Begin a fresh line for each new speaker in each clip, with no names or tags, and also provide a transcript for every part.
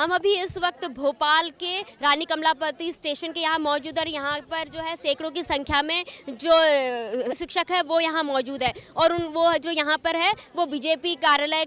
हम अभी इस वक्त भोपाल के रानी कमलापति स्टेशन के यहाँ मौजूद और यहाँ पर जो है सैकड़ों की संख्या में जो शिक्षक है वो यहाँ मौजूद है और वो जो यहाँ पर है वो बीजेपी कार्यालय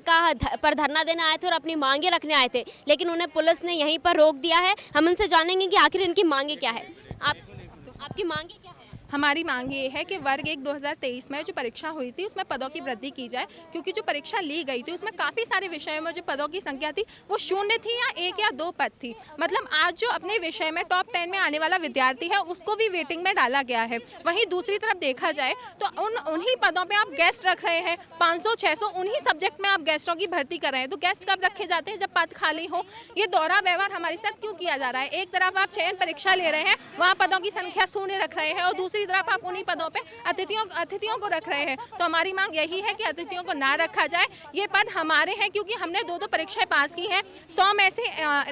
पर धरना देने आए थे और अपनी मांगे रखने आए थे, लेकिन उन्हें पुलिस ने यहीं पर रोक दिया है। हम इनसे जानेंगे कि आखिर इनकी मांगे क्या है। आपकी मांगे क्या है?
हमारी मांग ये है कि वर्ग 1 2023 में जो परीक्षा हुई थी उसमें पदों की वृद्धि की जाए, क्योंकि जो परीक्षा ली गई थी उसमें काफ़ी सारे विषयों में जो पदों की संख्या थी वो 0 थी या 1 या 2 पद थी। मतलब आज जो अपने विषय में टॉप 10 में आने वाला विद्यार्थी है उसको भी वेटिंग में डाला गया है। वहीं दूसरी तरफ देखा जाए तो उन्हीं पदों पर आप गेस्ट रख रहे हैं, 500-600 उन्हीं सब्जेक्ट में आप गेस्टों की भर्ती कर रहे हैं। तो गेस्ट कब रखे जाते हैं? जब पद खाली हो। ये दोहरा व्यवहार हमारे साथ क्यों किया जा रहा है? एक तरफ आप चयन परीक्षा ले रहे हैं, वहाँ पदों की संख्या 0 रख रहे हैं और दूसरी तरफ आप उन्हीं पदों पे अतिथियों को रख रहे हैं। तो हमारी मांग यही है कि अतिथियों को ना रखा जाए। ये पद हमारे हैं क्योंकि हमने 2 परीक्षाएं पास की हैं, 100 में से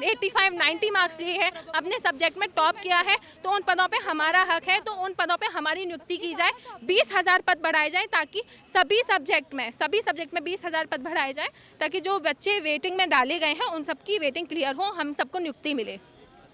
85-90 मार्क्स लिए हैं, अपने सब्जेक्ट में टॉप किया है, तो उन पदों पे हमारा हक है। तो उन पदों पे हमारी नियुक्ति की जाए, 20,000 पद बढ़ाए जाए ताकि सभी सब्जेक्ट में 20,000 पद बढ़ाए जाए ताकि जो बच्चे वेटिंग में डाले गए हैं उन सबकी वेटिंग क्लियर हो, हम सबको नियुक्ति मिले।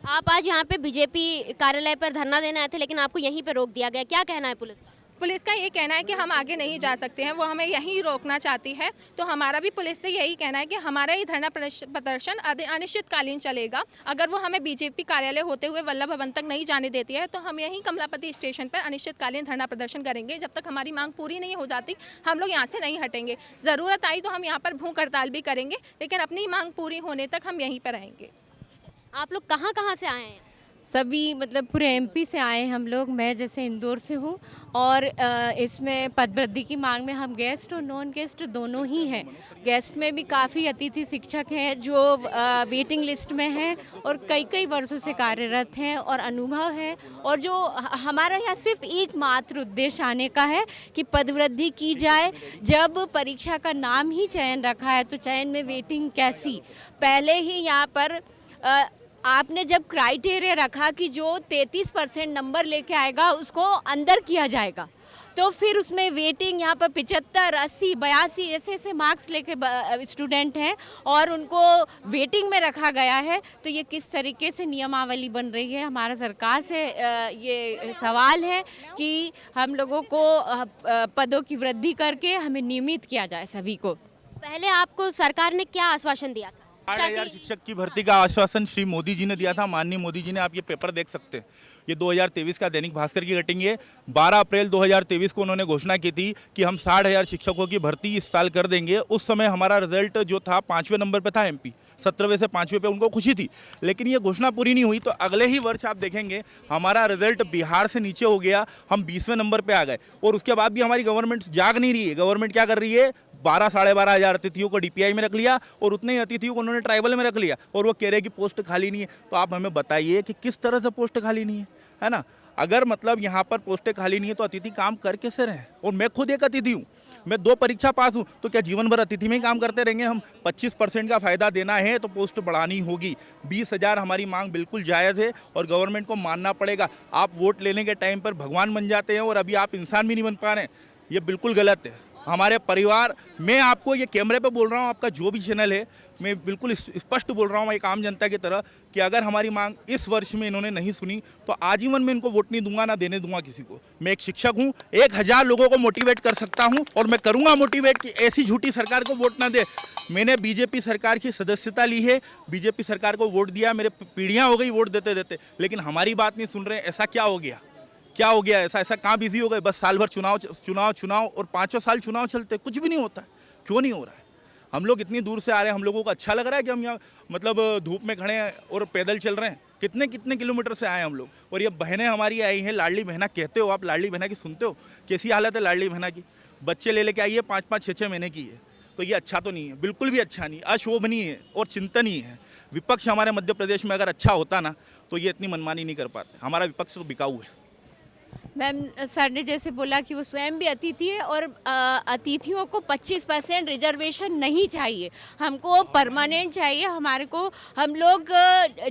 आप आज यहाँ पे बीजेपी कार्यालय पर धरना देने आए थे, लेकिन आपको यहीं पे रोक दिया गया, क्या कहना है पुलिस का?
पुलिस का ये कहना है कि हम आगे नहीं जा सकते हैं, वो हमें यहीं रोकना चाहती है। तो हमारा भी पुलिस से यही कहना है कि हमारा ये धरना प्रदर्शन अनिश्चितकालीन चलेगा। अगर वो हमें बीजेपी कार्यालय होते हुए वल्लभ भवन तक नहीं जाने देती है तो हम यहीं कमलापति स्टेशन पर अनिश्चितकालीन धरना प्रदर्शन करेंगे। जब तक हमारी मांग पूरी नहीं हो जाती हम लोग यहाँ से नहीं हटेंगे। ज़रूरत आई तो हम यहाँ पर भूख हड़ताल भी करेंगे, लेकिन अपनी मांग पूरी होने तक हम यहीं पर रहेंगे।
आप लोग कहाँ से आए हैं?
सभी मतलब पूरे एमपी से आए हम लोग। मैं जैसे इंदौर से हूँ और इसमें पदवृद्धि की मांग में हम गेस्ट और नॉन गेस्ट दोनों ही हैं। गेस्ट में भी काफ़ी अतिथि शिक्षक हैं जो वेटिंग लिस्ट में हैं और कई वर्षों से कार्यरत हैं और अनुभव है। और जो हमारा यहाँ सिर्फ एकमात्र उद्देश्य आने का है कि पदवृद्धि की जाए। जब परीक्षा का नाम ही चयन रखा है तो चयन में वेटिंग कैसी? पहले ही यहाँ पर आपने जब क्राइटेरिया रखा कि जो 33% नंबर लेके आएगा उसको अंदर किया जाएगा, तो फिर उसमें वेटिंग यहाँ पर 75, 80, 82 ऐसे मार्क्स लेके स्टूडेंट हैं और उनको वेटिंग में रखा गया है। तो ये किस तरीके से नियमावली बन रही है? हमारा सरकार से ये सवाल है कि हम लोगों को पदों की वृद्धि करके हमें नियमित किया जाए सभी को।
पहले आपको सरकार ने क्या आश्वासन दिया था?
8,000 शिक्षक की भर्ती का आश्वासन श्री मोदी जी ने दिया था। माननीय मोदी जी ने, आप ये पेपर देख सकते हैं, ये 2023 का दैनिक भास्कर की कटिंग है। 12 अप्रैल 2023 को उन्होंने घोषणा की थी कि हम 60,000 शिक्षकों की भर्ती इस साल कर देंगे। उस समय हमारा रिजल्ट जो था 5वें नंबर पे था एमपी, 17वें से 5वें पे उनको खुशी थी, लेकिन ये घोषणा पूरी नहीं हुई। तो अगले ही वर्ष आप देखेंगे हमारा रिजल्ट बिहार से नीचे हो गया, हम 20वें नंबर पे आ गए। और उसके बाद भी हमारी गवर्नमेंट जाग नहीं रही है। गवर्नमेंट क्या कर रही है? 12-12,500 अतिथियों को डीपीआई में रख लिया और उतने ही अतिथियों को उन्होंने ट्राइबल में रख लिया और वो कह रहे हैं कि पोस्ट खाली नहीं है। तो आप हमें बताइए कि किस तरह से पोस्ट खाली नहीं है ना? अगर मतलब यहाँ पर पोस्टें खाली नहीं है तो अतिथि काम कर कैसे रहे? और मैं खुद एक अतिथि हूँ, मैं 2 परीक्षा पास हूँ, तो क्या जीवन भर अतिथि में ही काम करते रहेंगे हम? 25% का फायदा देना है तो पोस्ट बढ़ानी होगी। 20,000 हमारी मांग बिल्कुल जायज़ है और गवर्नमेंट को मानना पड़ेगा। आप वोट लेने के टाइम पर भगवान बन जाते हैं और अभी आप इंसान भी नहीं बन पा रहे हैं, ये बिल्कुल गलत है। हमारे परिवार, मैं आपको ये कैमरे पे बोल रहा हूँ, आपका जो भी चैनल है, मैं बिल्कुल स्पष्ट बोल रहा हूँ एक आम जनता की तरह कि अगर हमारी मांग इस वर्ष में इन्होंने नहीं सुनी तो आजीवन में इनको वोट नहीं दूंगा, ना देने दूंगा किसी को। मैं एक शिक्षक हूँ, 1,000 लोगों को मोटिवेट कर सकता हूँ और मैं करूँगा मोटिवेट कि ऐसी झूठी सरकार को वोट ना दे। मैंने बीजेपी सरकार की सदस्यता ली है, बीजेपी सरकार को वोट दिया, मेरे पीढ़ियाँ हो गई वोट देते देते, लेकिन हमारी बात नहीं सुन रहे। ऐसा क्या हो गया? क्या हो गया? ऐसा कहाँ बिजी हो गए? बस साल भर चुनाव और 5 साल चुनाव चलते, कुछ भी नहीं होता है। क्यों नहीं हो रहा है? हम लोग इतनी दूर से आ रहे हैं, हम लोगों को अच्छा लग रहा है कि हम यहाँ मतलब धूप में खड़े हैं और पैदल चल रहे हैं? कितने किलोमीटर से आए हैं हम लोग। और ये बहनें हमारी आई हैं, लाडली बहना कहते हो आप, लाडली बहना की सुनते हो? कैसी हालत है लाडली बहना की? बच्चे ले लेके आइए, 5-5, 6-6 महीने की है। तो ये अच्छा तो नहीं है, बिल्कुल भी अच्छा नहीं, अशोभनीय है और चिंतनीय है। विपक्ष हमारे मध्य प्रदेश में अगर अच्छा होता ना तो ये इतनी मनमानी नहीं कर पाते। हमारा विपक्ष तो बिकाऊ है।
मैम, सर ने जैसे बोला कि वो स्वयं भी अतिथि है और अतिथियों को 25% रिजर्वेशन नहीं चाहिए, हमको परमानेंट चाहिए। हमारे को, हम लोग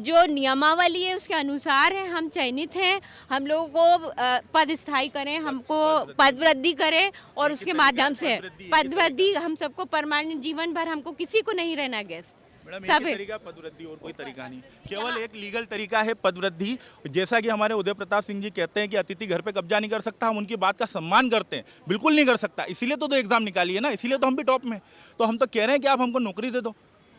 जो नियमावली है उसके अनुसार है, हम चयनित हैं। हम लोगों को पद स्थायी करें, हमको पदवृद्धि करें और उसके माध्यम से पदवृद्धि हम सबको परमानेंट जीवन भर, हमको किसी को नहीं रहना गेस्ट।
मैडम
सब
एक ही तरीका पदवृद्धि और कोई तरीका नहीं, केवल एक लीगल तरीका है पदवृद्धि। जैसा कि हमारे उदय प्रताप सिंह जी कहते हैं कि अतिथि घर पे कब्जा नहीं कर सकता, हम उनकी बात का सम्मान करते हैं, बिल्कुल नहीं कर सकता। इसीलिए तो एग्जाम निकाली है ना, इसीलिए तो हम भी टॉप में। तो हम तो कह रहे हैं कि आप हमको नौकरी दे दो।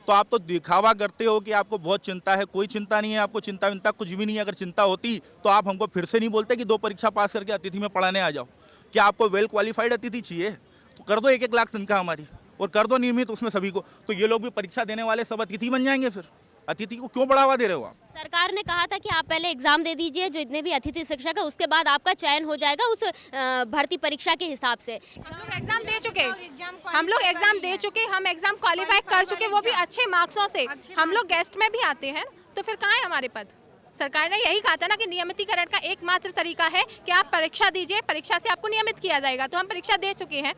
तो आप तो दिखावा करते हो कि आपको बहुत चिंता है, कोई चिंता नहीं है आपको, चिंता विंता कुछ भी नहीं है। अगर चिंता होती तो आप हमको फिर से नहीं बोलते कि 2 परीक्षा पास करके अतिथि में पढ़ाने आ जाओ। क्या आपको वेल क्वालिफाइड अतिथि चाहिए तो कर दो 1-1 लाख तनख्वाह हमारी, और कर दो नियमित उसमें सभी को। तो ये लोग भी परीक्षा देने वाले सब अतिथि बन जाएंगे। फिर अतिथि को क्यों बढ़ावा दे रहे हो आप?
सरकार ने कहा था कि आप पहले एग्जाम दे दीजिए जो जितने भी अतिथि शिक्षक है, उसके बाद आपका चयन हो जाएगा उस भर्ती परीक्षा के हिसाब से।
हम लोग एग्जाम दे चुके, हम एग्जाम क्वालिफाई कर चुके, वो भी अच्छे मार्क्सों से। हम लोग गेस्ट में भी आते हैं, तो फिर कहाँ है हमारे पद? सरकार ने यही कहा था ना कि नियमितीकरण का एकमात्र तरीका है कि आप परीक्षा दीजिए, परीक्षा से आपको नियमित किया जाएगा। तो हम परीक्षा दे चुके हैं,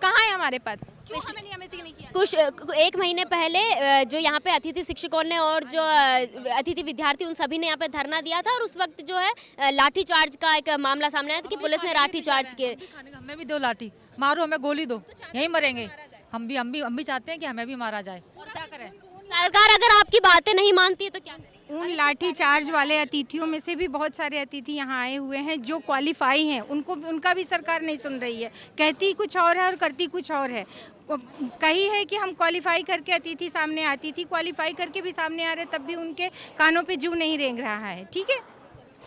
कहाँ है हमारे पद? क्यों हमें नियमित नहीं किया?
कुछ 1 महीने पहले जो यहाँ पे अतिथि शिक्षकों ने और जो अतिथि विद्यार्थी उन सभी ने यहाँ पे धरना दिया था, और उस वक्त जो है लाठीचार्ज का एक मामला सामने आया था कि पुलिस ने लाठीचार्ज किए।
हमें भी दो लाठी मारो, हमें गोली दो, यहीं मरेंगे। हम भी चाहते हैं कि हमें भी मारा जाए। क्या करें?
सरकार अगर आपकी बातें नहीं मानती है तो क्या करें?
उन लाठी चार्ज वाले अतिथियों में से भी बहुत सारे अतिथि यहाँ आए हुए हैं जो क्वालिफाई हैं, उनका भी सरकार नहीं सुन रही है। कहती कुछ और है और करती कुछ और है। कही है कि हम क्वालिफाई करके अतिथि सामने आती थी, क्वालिफाई करके भी सामने आ रहे, तब भी उनके कानों पे जू नहीं रेंग रहा है। ठीक है,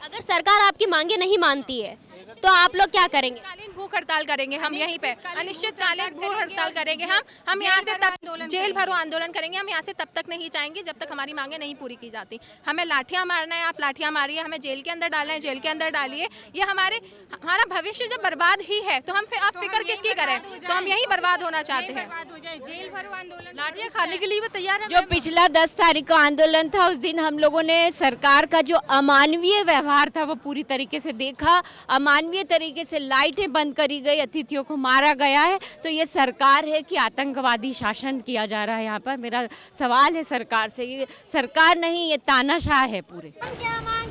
अगर सरकार आपकी मांगे नहीं मानती है तो आप लोग क्या करेंगे?
कालीन भूख हड़ताल करेंगे हम यहीं पे, अनिश्चितकालीन भूख हड़ताल करेंगे हम यहाँ से तब जेल भरो आंदोलन करेंगे। हम यहाँ से तब तक नहीं जाएंगे जब तक हमारी मांगे नहीं पूरी की जाती। हमें लाठियाँ मारना है, आप लाठियाँ मारिए, हमें जेल के अंदर डालना है, जेल के अंदर डालिए। ये हमारा भविष्य जब बर्बाद ही है तो हम आप फिक्र किसकी करें? तो हम यही बर्बाद होना चाहते हैं।
जेल भरो आंदोलन
लाठियाँ खाने के लिए भी तैयार है।
जो पिछला 10 तारीख का आंदोलन था, उस दिन हम लोगों ने सरकार का जो अमानवीय व्यवहार था वो पूरी तरीके से देखा। अमानवीय तरीके से लाइटें बंद करी गई, अतिथियों को मारा गया है। तो ये सरकार है कि आतंकवादी शासन किया जा रहा है यहाँ पर? मेरा सवाल है सरकार से, ये सरकार नहीं, ये तानाशाह है पूरे।
क्या मांगे?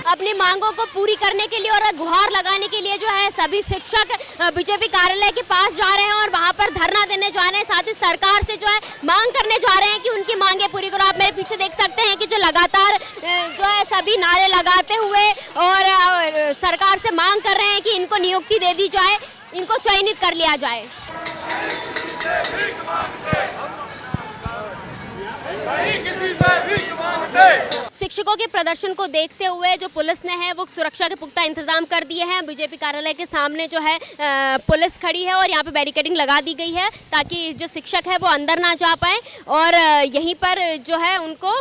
अपनी मांगों को पूरी करने के लिए और गुहार लगाने के लिए जो है सभी शिक्षक बीजेपी कार्यालय के पास जा रहे हैं और वहां पर धरना देने जा रहे हैं। साथ ही सरकार से जो है मांग करने जा रहे हैं कि उनकी मांगे पूरी करो। आप मेरे पीछे देख सकते हैं कि जो लगातार जो है सभी नारे लगाते हुए और सरकार से मांग कर रहे हैं कि इनको नियुक्ति दे दी जाए, इनको चयनित कर लिया जाए। शिक्षकों के प्रदर्शन को देखते हुए जो पुलिस ने है वो सुरक्षा के पुख्ता इंतजाम कर दिए हैं। बीजेपी कार्यालय के सामने जो है पुलिस खड़ी है और यहाँ पे बैरिकेडिंग लगा दी गई है ताकि जो शिक्षक है वो अंदर ना जा पाए और यहीं पर जो है उनको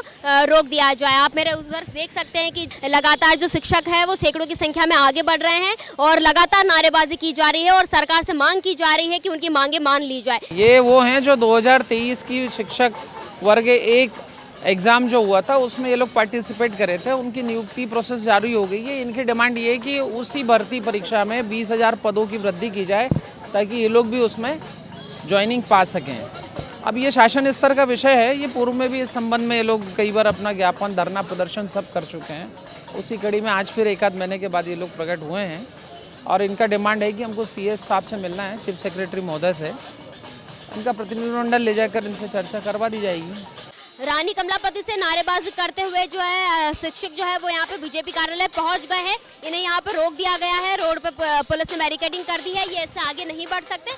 रोक दिया जाए। आप मेरे उधर देख सकते हैं कि लगातार जो शिक्षक है वो सैकड़ों की संख्या में आगे बढ़ रहे हैं और लगातार नारेबाजी की जा रही है और सरकार से मांग की जा रही है कि उनकी मांगे मान ली जाए।
ये वो हैं जो 2023 की शिक्षक वर्ग 1 एग्ज़ाम जो हुआ था उसमें ये लोग पार्टिसिपेट करे थे, उनकी नियुक्ति प्रोसेस जारी हो गई है। इनकी डिमांड ये है कि उसी भर्ती परीक्षा में 20,000 पदों की वृद्धि की जाए ताकि ये लोग भी उसमें ज्वाइनिंग पा सकें। अब ये शासन स्तर का विषय है, ये पूर्व में भी इस संबंध में ये लोग कई बार अपना ज्ञापन, धरना, प्रदर्शन सब कर चुके हैं। उसी कड़ी में आज फिर 1 आध महीने के बाद ये लोग प्रकट हुए हैं और इनका डिमांड है कि हमको CS साहब से मिलना है, चीफ सेक्रेटरी महोदय से। इनका प्रतिनिधिमंडल ले जाकर इनसे चर्चा करवा दी जाएगी।
रानी कमलापति से नारेबाजी करते हुए जो है शिक्षक जो है वो यहाँ पे बीजेपी कार्यालय पहुँच गए हैं। इन्हें यहाँ पे रोक दिया गया है, रोड पे पुलिस ने बैरिकेडिंग कर दी है, ये इससे आगे नहीं बढ़ सकते।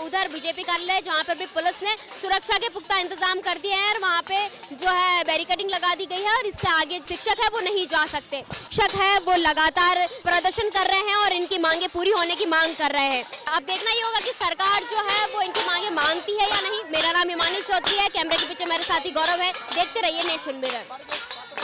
उधर बीजेपी कार्यालय जहाँ पर भी पुलिस ने सुरक्षा के पुख्ता इंतजाम कर दिए हैं और वहाँ पे जो है बैरिकेडिंग लगा दी गई है और इससे आगे शिक्षक है वो नहीं जा सकते। शिक्षक है वो लगातार प्रदर्शन कर रहे हैं और इनकी मांगे पूरी होने की मांग कर रहे हैं। अब देखना ही होगा कि सरकार जो है वो इनकी मांगे मानती है या नहीं। मेरा नाम हिमानी चौधरी है, कैमरे के पीछे मेरे साथी गौरव है। देखते रहिए नेशन मिरर।